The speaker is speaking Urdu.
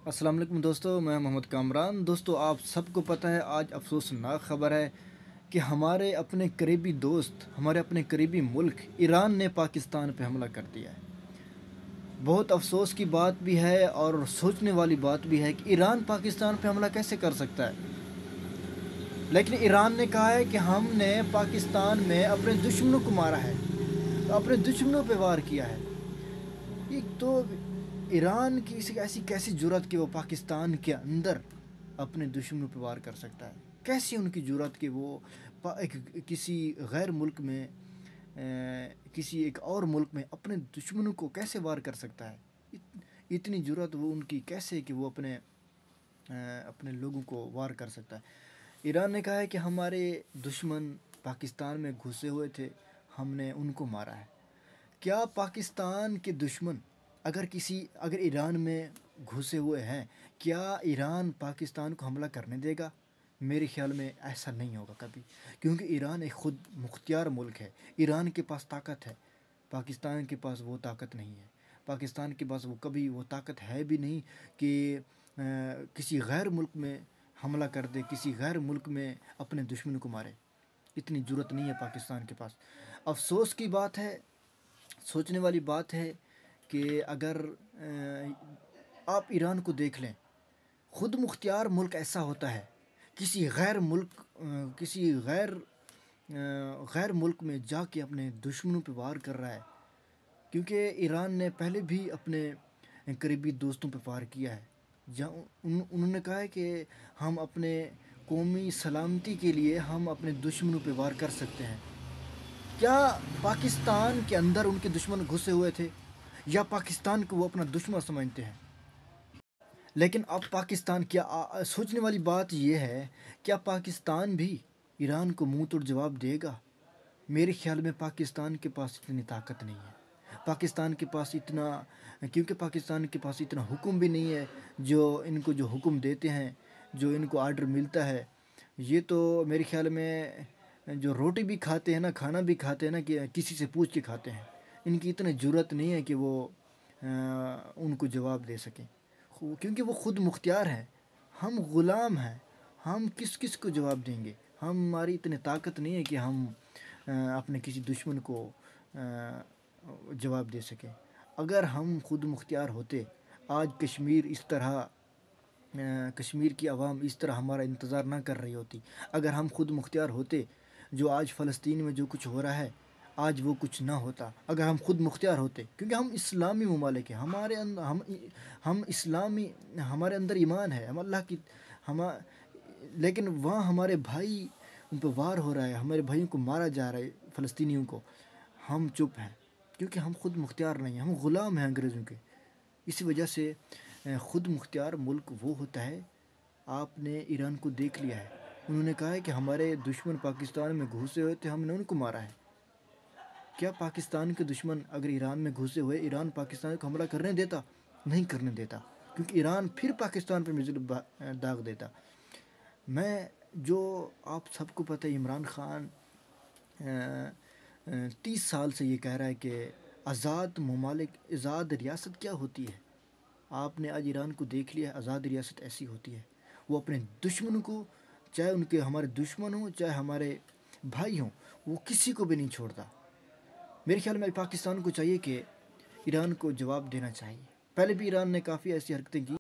السلام علیکم دوستو، میں محمد کامران۔ دوستو، آپ سب کو پتہ ہے آج افسوسناک خبر ہے کہ ہمارے اپنے قریبی دوست، ہمارے اپنے قریبی ملک ایران نے پاکستان پہ حملہ کر دیا ہے۔ بہت افسوس کی بات بھی ہے اور سوچنے والی بات بھی ہے کہ ایران پاکستان پہ حملہ کیسے کر سکتا ہے۔ لیکن ایران نے کہا ہے کہ ہم نے پاکستان میں اپنے دشمنوں کو مارا ہے، اپنے دشمنوں پہ وار کیا ہے۔ ایک تو ایران کی ایسی کیسی جرأت کہ وہ پاکستان کے اندر اپنے دشمنوں پہ وار کر سکتا ہے؟ کیسی ان کی جرأت کہ وہ کسی غیر ملک میں، کسی ایک اور ملک میں اپنے دشمنوں کو کیسے وار کر سکتا ہے؟ اتنی جرأت وہ ان کی کیسے کہ وہ اپنے لوگوں کو وار کر سکتا ہے؟ ایران نے کہا ہے کہ ہمارے دشمن پاکستان میں گھسے ہوئے تھے، ہم نے ان کو مارا ہے۔ کیا پاکستان کے دشمن اگر ایران میں گھسے ہوئے ہیں، کیا ایران پاکستان کو حملہ کرنے دے گا؟ میرے خیال میں ایسا نہیں ہوگا کبھی، کیونکہ ایران ایک خود مختار ملک ہے۔ ایران کے پاس طاقت ہے، پاکستان کے پاس وہ طاقت نہیں ہے۔ پاکستان کے پاس کبھی وہ طاقت ہے بھی نہیں کہ کسی غیر ملک میں حملہ کر دے، کسی غیر ملک میں اپنے دشمن کو مارے۔ اتنی جرأت نہیں ہے پاکستان کے پاس۔ افسوس کی بات ہے، سوچنے والی بات ہے کہ اگر آپ ایران کو دیکھ لیں، خود مختار ملک ایسا ہوتا ہے، کسی غیر ملک میں جا کے اپنے دشمنوں پہ وار کر رہا ہے، کیونکہ ایران نے پہلے بھی اپنے قریبی دوستوں پہ وار کیا ہے، جہاں انہوں نے کہا ہے کہ ہم اپنے قومی سلامتی کے لیے ہم اپنے دشمنوں پہ وار کر سکتے ہیں۔ کیا پاکستان کے اندر ان کے دشمن گھسے ہوئے تھے، یا پاکستان کو وہ اپنا دشمن سمجھتے ہیں؟ لیکن اب پاکستان سوچنے والی بات یہ ہے، کیا پاکستان بھی ایران کو منہ توڑ جواب دے گا؟ میرے خیال میں پاکستان کے پاس اتنی طاقت نہیں ہے، کیونکہ پاکستان کے پاس اتنا حکم بھی نہیں ہے جو حکم دیتے ہیں، جو ان کو آرڈر ملتا ہے۔ یہ تو میرے خیال میں جو روٹی بھی کھاتے ہیں نا، کھانا بھی کھاتے ہیں نا، کہ کسی سے پوچھ کے کھاتے ہیں۔ ان کی اتنی جرأت نہیں ہے کہ وہ ان کو جواب دے سکیں، کیونکہ وہ خود مختار ہیں۔ ہم غلام ہیں، ہم کس کو جواب دیں گے؟ ہماری اتنی طاقت نہیں ہے کہ ہم اپنے کسی دشمن کو جواب دے سکیں۔ اگر ہم خود مختار ہوتے، آج کشمیر کی عوام اس طرح ہمارا انتظار نہ کر رہی ہوتی۔ اگر ہم خود مختار ہوتے، جو آج فلسطین میں جو کچھ ہو رہا ہے، آج وہ کچھ نہ ہوتا۔ اگر ہم خود مختار ہوتے، کیونکہ ہم اسلامی ممالک ہیں، ہم اسلامی، ہمارے اندر ایمان ہے، ہم اللہ کی لیکن وہاں ہمارے بھائی، ان پہ وار ہو رہا ہے، ہمارے بھائیوں کو مارا جا رہا ہے، فلسطینیوں کو، ہم چپ ہیں کیونکہ ہم خود مختار نہیں ہیں، ہم غلام ہیں انگریزوں کے۔ اسی وجہ سے خود مختار ملک وہ ہوتا ہے۔ آپ نے ایران کو دیکھ لیا ہے، انہوں نے کہا ہے کہ ہمارے دشمن پاکستان میں گھسے ہوئے تھے، ہم نے ان کو مارا ہے۔ کیا پاکستان کے دشمن اگر ایران میں گھسے ہوئے، ایران پاکستان کو حملہ کرنے دیتا؟ نہیں کرنے دیتا، کیونکہ ایران پھر پاکستان پہ میزائل داغ دیتا۔ جو آپ سب کو پتہ ہے، عمران خان 30 سال سے یہ کہہ رہا ہے کہ آزاد ریاست کیا ہوتی ہے۔ آپ نے آج ایران کو دیکھ لیا ہے، آزاد ریاست ایسی ہوتی ہے، وہ اپنے دشمنوں کو، چاہے ہمارے دشمن ہوں، چاہے ہمارے بھائی ہوں، وہ کسی کو بھی نہیں چھوڑتا۔ میرے خیال میں پاکستان کو چاہیے کہ ایران کو جواب دینا چاہیے۔ پہلے بھی ایران نے کافی ایسی حرکتیں کی۔